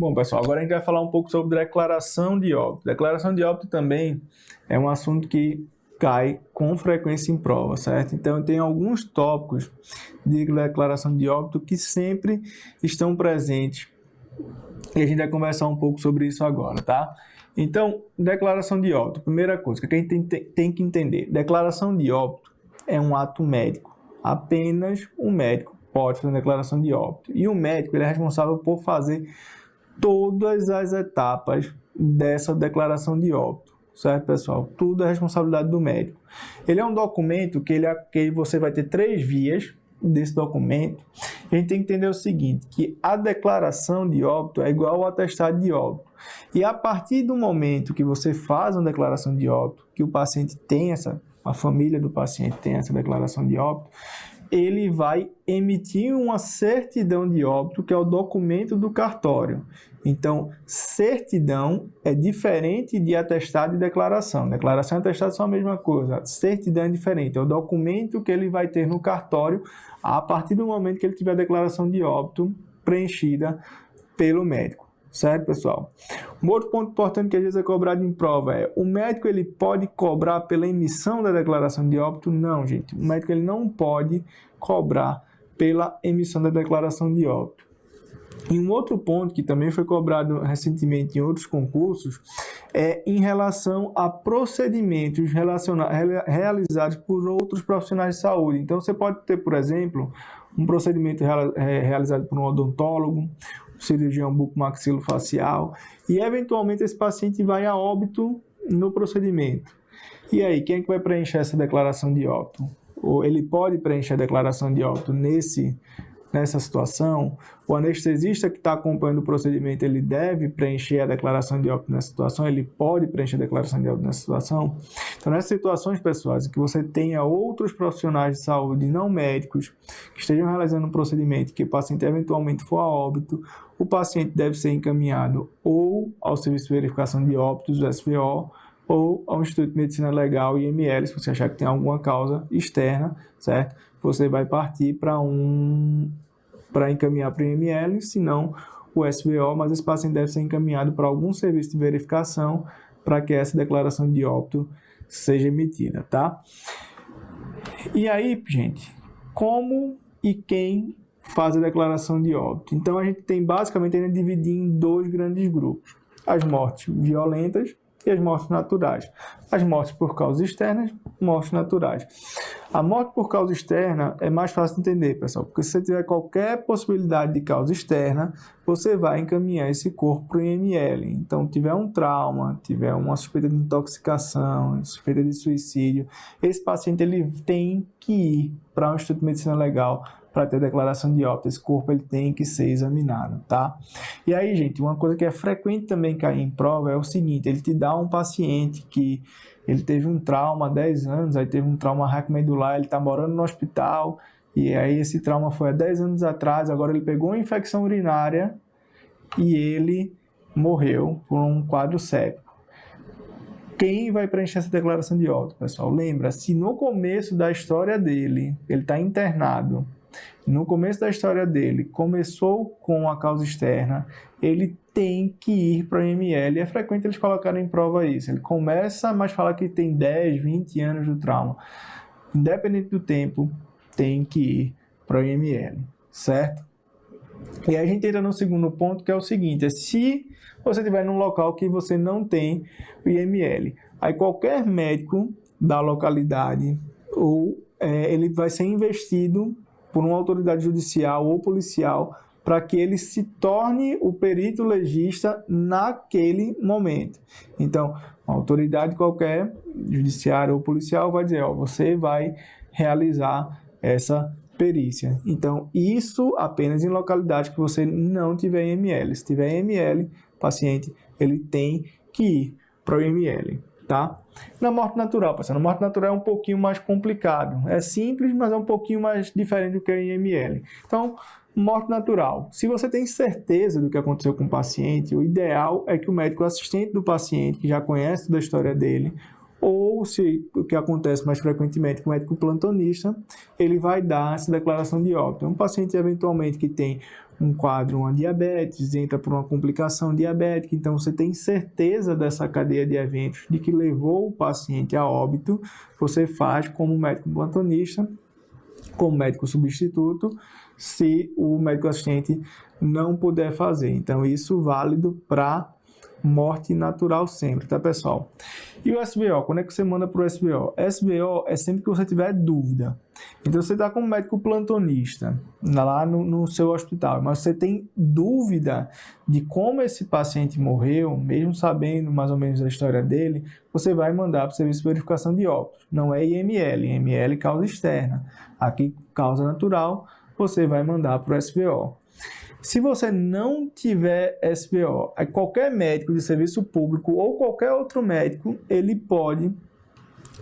Bom, pessoal, agora a gente vai falar um pouco sobre declaração de óbito. Declaração de óbito também é um assunto que cai com frequência em prova, certo? Então, tem alguns tópicos de declaração de óbito que sempre estão presentes e a gente vai conversar um pouco sobre isso agora, tá? Então, declaração de óbito, primeira coisa que a gente tem que entender, declaração de óbito é um ato médico, apenas um médico pode fazer declaração de óbito, e o médico ele é responsável por fazer todas as etapas dessa declaração de óbito, certo, pessoal? Tudo é responsabilidade do médico. Ele é um documento que você vai ter 3 vias desse documento. A gente tem que entender o seguinte, que a declaração de óbito é igual ao atestado de óbito. E a partir do momento que você faz uma declaração de óbito, que o paciente tem a família do paciente tem essa declaração de óbito, ele vai emitir uma certidão de óbito, que é o documento do cartório. Então, certidão é diferente de atestado e declaração. Declaração e atestado são a mesma coisa. Certidão é diferente, é o documento que ele vai ter no cartório a partir do momento que ele tiver a declaração de óbito preenchida pelo médico. Certo, pessoal? Um outro ponto importante que às vezes é cobrado em prova é: o médico ele pode cobrar pela emissão da declaração de óbito? Não, gente. O médico ele não pode cobrar pela emissão da declaração de óbito. E um outro ponto que também foi cobrado recentemente em outros concursos é em relação a procedimentos realizados por outros profissionais de saúde. Então, você pode ter, por exemplo, um procedimento realizado por um odontólogo, cirurgião bucomaxilofacial, e eventualmente esse paciente vai a óbito no procedimento. E aí, quem é que vai preencher essa declaração de óbito? Ou ele pode preencher a declaração de óbito nessa situação? O anestesista que está acompanhando o procedimento, ele deve preencher a declaração de óbito nessa situação? Ele pode preencher a declaração de óbito nessa situação? Então, nessas situações, pessoais, em que você tenha outros profissionais de saúde não médicos que estejam realizando um procedimento que o paciente eventualmente for a óbito, o paciente deve ser encaminhado ou ao Serviço de Verificação de Óbitos, o SVO, ou ao Instituto de Medicina Legal, IML, se você achar que tem alguma causa externa, certo? Você vai partir para encaminhar para o IML, se não o SVO, mas esse paciente deve ser encaminhado para algum serviço de verificação para que essa declaração de óbito seja emitida, tá? E aí, gente, como e quem faz a declaração de óbito? Então, a gente tem basicamente a dividir em 2 grandes grupos: as mortes violentas e as mortes naturais. As mortes por causas externas, mortes naturais. A morte por causa externa é mais fácil de entender, pessoal, porque se você tiver qualquer possibilidade de causa externa, você vai encaminhar esse corpo para o IML. Então, tiver um trauma, tiver uma suspeita de intoxicação, suspeita de suicídio, esse paciente ele tem que ir para um Instituto de Medicina Legal para ter declaração de óbito. Esse corpo ele tem que ser examinado, tá? E aí, gente, uma coisa que é frequente também cair em prova é o seguinte: ele te dá um paciente que ele teve um trauma há 10 anos, aí teve um trauma raquimedular, ele está morando no hospital, e aí esse trauma foi há 10 anos atrás, agora ele pegou uma infecção urinária e ele morreu por um quadro séptico. Quem vai preencher essa declaração de óbito, pessoal? Lembra, se no começo da história dele, ele está internado, no começo da história dele, começou com a causa externa, ele tem que ir para o IML. É frequente eles colocarem em prova isso. Ele começa, mas fala que tem 10, 20 anos do trauma. Independente do tempo, tem que ir para o IML, certo? E aí a gente entra no segundo ponto, que é o seguinte: se você estiver num local que você não tem o IML, aí qualquer médico da localidade, ele vai ser investido por uma autoridade judicial ou policial para que ele se torne o perito legista naquele momento. Então, uma autoridade qualquer, judiciária ou policial, vai dizer: você vai realizar essa perícia. Então, isso apenas em localidade que você não tiver IML. Se tiver IML, o paciente ele tem que ir para o IML, tá? Na morte natural, pessoal, na morte natural é um pouquinho mais complicado. É simples, mas é um pouquinho mais diferente do que a IML. Então, morte natural. Se você tem certeza do que aconteceu com o paciente, o ideal é que o médico assistente do paciente, que já conhece da história dele, ou se o que acontece mais frequentemente com o médico plantonista, ele vai dar essa declaração de óbito. Um paciente eventualmente que tem um quadro, uma diabetes, entra por uma complicação diabética, então você tem certeza dessa cadeia de eventos de que levou o paciente a óbito, você faz como médico plantonista, como médico substituto, se o médico assistente não puder fazer. Então, isso válido para morte natural sempre, tá, pessoal? E o SBO, quando é que você manda para o SBO? SBO é sempre que você tiver dúvida. Então, você está como médico plantonista lá no seu hospital, mas você tem dúvida de como esse paciente morreu, mesmo sabendo mais ou menos a história dele, você vai mandar para o serviço de verificação de óbitos. Não é IML, IML causa externa. Aqui, causa natural, você vai mandar para o SBO. Se você não tiver SBO, qualquer médico de serviço público ou qualquer outro médico, ele pode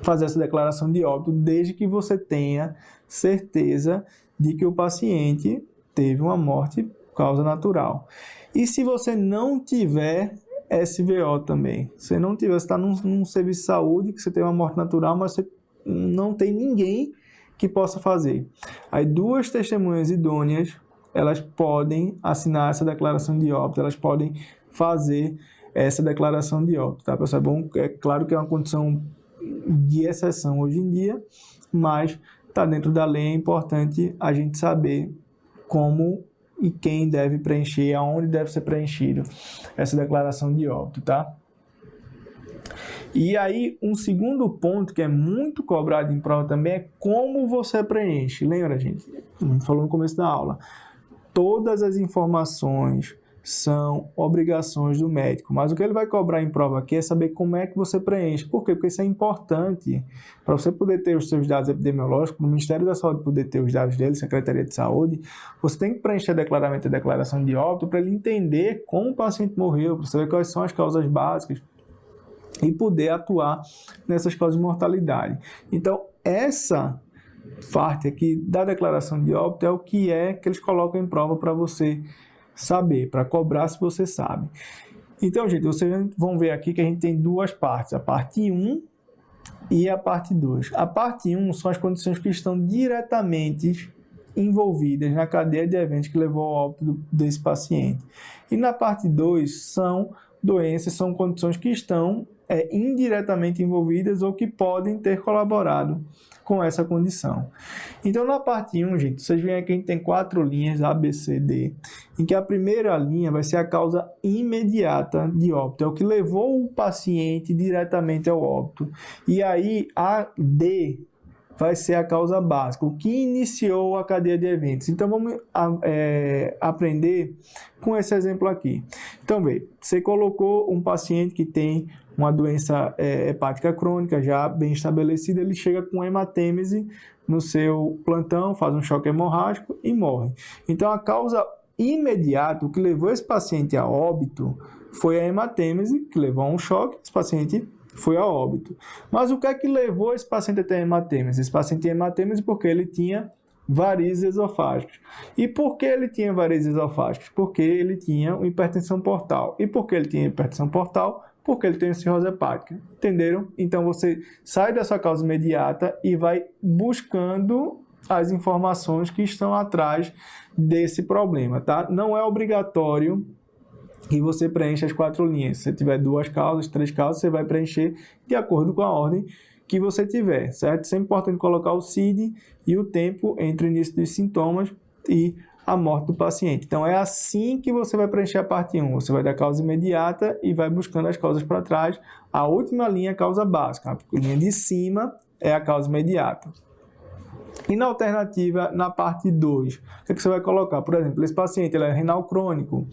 fazer essa declaração de óbito desde que você tenha certeza de que o paciente teve uma morte por causa natural. E se você não tiver SBO também, você não tiver, você está num serviço de saúde que você teve uma morte natural, mas você não tem ninguém que possa fazer. Aí 2 testemunhas idôneas, elas podem assinar essa declaração de óbito, elas podem fazer essa declaração de óbito, tá, pessoal? Bom, é claro que é uma condição de exceção hoje em dia, mas está dentro da lei, é importante a gente saber como e quem deve preencher, aonde deve ser preenchido essa declaração de óbito, tá? E aí, um segundo ponto que é muito cobrado em prova também é como você preenche. Lembra, gente? A gente falou no começo da aula. Todas as informações são obrigações do médico, mas o que ele vai cobrar em prova aqui é saber como é que você preenche. Por quê? Porque isso é importante para você poder ter os seus dados epidemiológicos, no Ministério da Saúde poder ter os dados dele, Secretaria de Saúde, você tem que preencher declaramento a declaração de óbito para ele entender como o paciente morreu, para saber quais são as causas básicas e poder atuar nessas causas de mortalidade. Então, essa parte aqui da declaração de óbito é o que eles colocam em prova para você saber, para cobrar se você sabe. Então, gente, vocês vão ver aqui que a gente tem 2 partes, a parte 1 e a parte 2. A parte 1 são as condições que estão diretamente envolvidas na cadeia de eventos que levou ao óbito desse paciente. E na parte 2 são doenças, são condições que estão indiretamente envolvidas ou que podem ter colaborado com essa condição. Então, na parte 1, gente, vocês veem aqui, a gente tem 4 linhas, A, B, C, D, em que a primeira linha vai ser a causa imediata de óbito, é o que levou o paciente diretamente ao óbito. E aí, a D vai ser a causa básica, o que iniciou a cadeia de eventos. Então, vamos aprender com esse exemplo aqui. Então, veja, você colocou um paciente que tem uma doença hepática crônica já bem estabelecida, ele chega com hematêmese no seu plantão, faz um choque hemorrágico e morre. Então, a causa imediata, o que levou esse paciente a óbito, foi a hematêmese, que levou a um choque, esse paciente foi a óbito. Mas o que é que levou esse paciente a ter hematêmese? Esse paciente tinha hematêmese porque ele tinha varizes esofágicas. E por que ele tinha varizes esofágicas? Porque ele tinha uma hipertensão portal. E por que ele tinha hipertensão portal? Porque ele tem cirrose hepática. Entenderam? Então você sai dessa causa imediata e vai buscando as informações que estão atrás desse problema, tá? Não é obrigatório que você preencha as 4 linhas. Se você tiver 2 causas, 3 causas, você vai preencher de acordo com a ordem que você tiver, certo? Sempre é importante colocar o CID e o tempo entre o início dos sintomas e a morte do paciente. Então, é assim que você vai preencher a parte 1. Você vai dar causa imediata e vai buscando as causas para trás. A última linha é a causa básica. A linha de cima é a causa imediata. E na alternativa, na parte 2, o que você vai colocar? Por exemplo, esse paciente ele é renal crônico,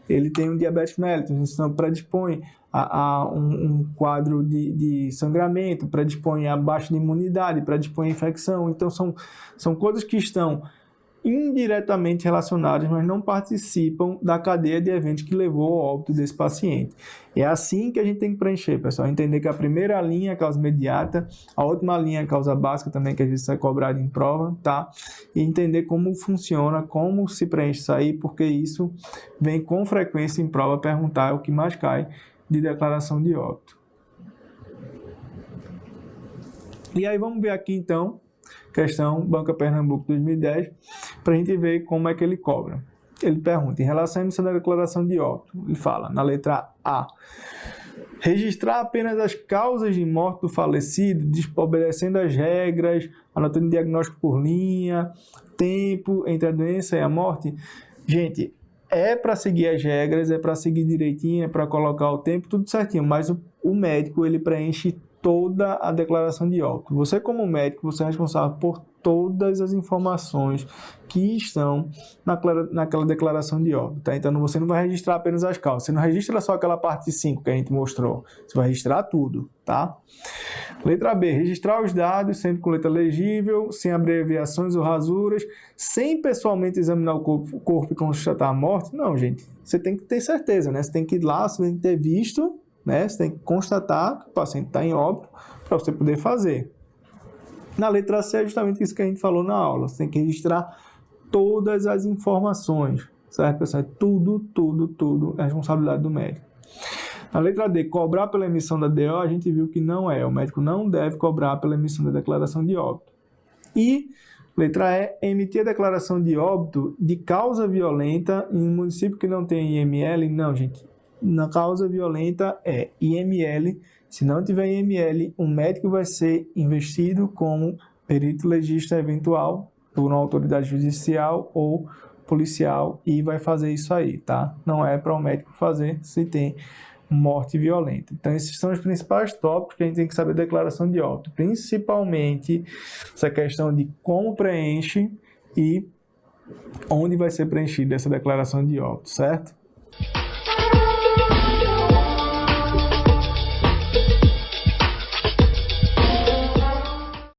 ele tem um diabetes mellitus, então predispõe a um quadro de sangramento, predispõe a baixa de imunidade, predispõe a infecção. Então, são coisas que estão indiretamente relacionadas, mas não participam da cadeia de eventos que levou ao óbito desse paciente. É assim que a gente tem que preencher, pessoal. Entender que a primeira linha é a causa imediata, a última linha é a causa básica também, que às vezes é cobrada em prova, tá? E entender como funciona, como se preenche isso aí, porque isso vem com frequência em prova perguntar, é o que mais cai de declaração de óbito. E aí vamos ver aqui então, questão Banca Pernambuco 2010, para a gente ver como é que ele cobra. ele pergunta, em relação à emissão da declaração de óbito, ele fala, na letra A, registrar apenas as causas de morte do falecido, desobedecendo as regras, anotando diagnóstico por linha, tempo entre a doença e a morte. Gente, é para seguir as regras, é para seguir direitinho, é para colocar o tempo, tudo certinho, mas o médico, ele preenche toda a declaração de óbito. Você, como médico, você é responsável por todas as informações que estão naquela declaração de óbito, tá? Então, você não vai registrar apenas as causas, você não registra só aquela parte 5 que a gente mostrou, você vai registrar tudo, tá? Letra B, registrar os dados, sempre com letra legível, sem abreviações ou rasuras, sem pessoalmente examinar o corpo e constatar a morte. Não, gente, você tem que ter certeza, né? Você tem que ir lá, você tem que ter visto, né? Você tem que constatar que o paciente está em óbito para você poder fazer. Na letra C é justamente isso que a gente falou na aula. Você tem que registrar todas as informações, certo, pessoal? Tudo é responsabilidade do médico. Na letra D, cobrar pela emissão da DO, a gente viu que não é. O médico não deve cobrar pela emissão da declaração de óbito. E, letra E, emitir a declaração de óbito de causa violenta em um município que não tem IML. Não, gente. Na causa violenta é IML. Se não tiver IML, o médico vai ser investido como perito legista eventual por uma autoridade judicial ou policial e vai fazer isso aí, tá? Não é para o médico fazer se tem morte violenta. Então, esses são os principais tópicos que a gente tem que saber da declaração de óbito, principalmente essa questão de como preenche e onde vai ser preenchida essa declaração de óbito, certo?